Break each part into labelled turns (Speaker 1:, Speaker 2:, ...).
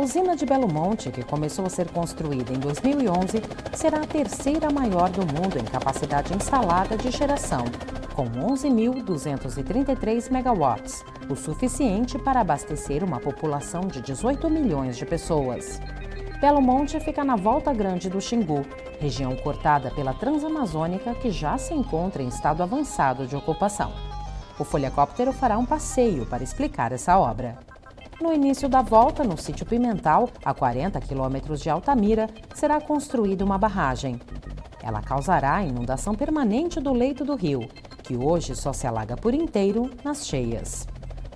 Speaker 1: usina de Belo Monte, que começou a ser construída em 2011, será a terceira maior do mundo em capacidade instalada de geração, com 11.233 megawatts, o suficiente para abastecer uma população de 18 milhões de pessoas. Belo Monte fica na Volta Grande do Xingu, região cortada pela Transamazônica que já se encontra em estado avançado de ocupação. O Folhacóptero fará um passeio para explicar essa obra. No início da volta, no sítio Pimental, a 40 quilômetros de Altamira, será construída uma barragem. Ela causará inundação permanente do leito do rio, que hoje só se alaga por inteiro nas cheias.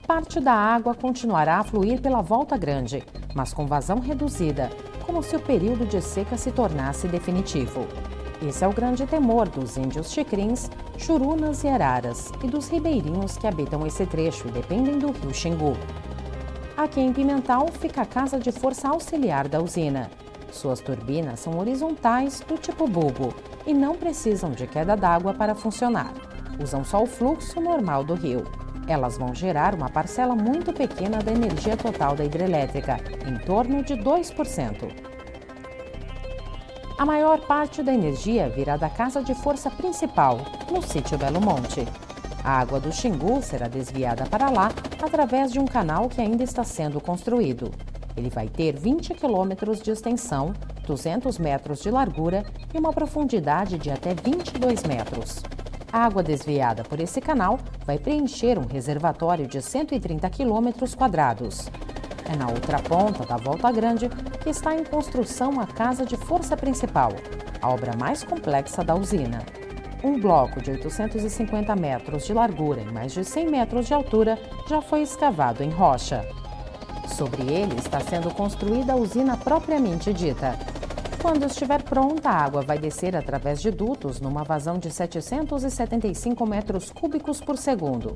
Speaker 1: Parte da água continuará a fluir pela Volta Grande, mas com vazão reduzida, como se o período de seca se tornasse definitivo. Esse é o grande temor dos índios xicrins, churunas e araras e dos ribeirinhos que habitam esse trecho e dependem do rio Xingu. Aqui em Pimental fica a casa de força auxiliar da usina. Suas turbinas são horizontais do tipo bulbo e não precisam de queda d'água para funcionar. Usam só o fluxo normal do rio. Elas vão gerar uma parcela muito pequena da energia total da hidrelétrica, em torno de 2%. A maior parte da energia virá da casa de força principal, no sítio Belo Monte. A água do Xingu será desviada para lá através de um canal que ainda está sendo construído. Ele vai ter 20 quilômetros de extensão, 200 metros de largura e uma profundidade de até 22 metros. A água desviada por esse canal vai preencher um reservatório de 130 quilômetros quadrados. É na outra ponta da Volta Grande que está em construção a casa de força principal, a obra mais complexa da usina. Um bloco de 850 metros de largura e mais de 100 metros de altura já foi escavado em rocha. Sobre ele está sendo construída a usina propriamente dita. Quando estiver pronta, a água vai descer através de dutos numa vazão de 775 metros cúbicos por segundo.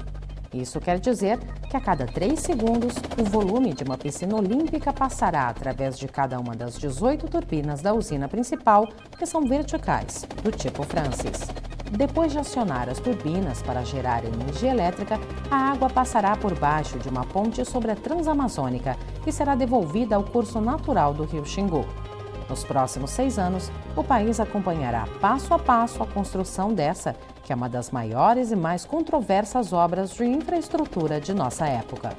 Speaker 1: Isso quer dizer que a cada 3 segundos, o volume de uma piscina olímpica passará através de cada uma das 18 turbinas da usina principal, que são verticais, do tipo Francis. Depois de acionar as turbinas para gerar energia elétrica, a água passará por baixo de uma ponte sobre a Transamazônica e será devolvida ao curso natural do rio Xingu. Nos próximos 6 anos, o país acompanhará passo a passo a construção dessa, que é uma das maiores e mais controversas obras de infraestrutura de nossa época.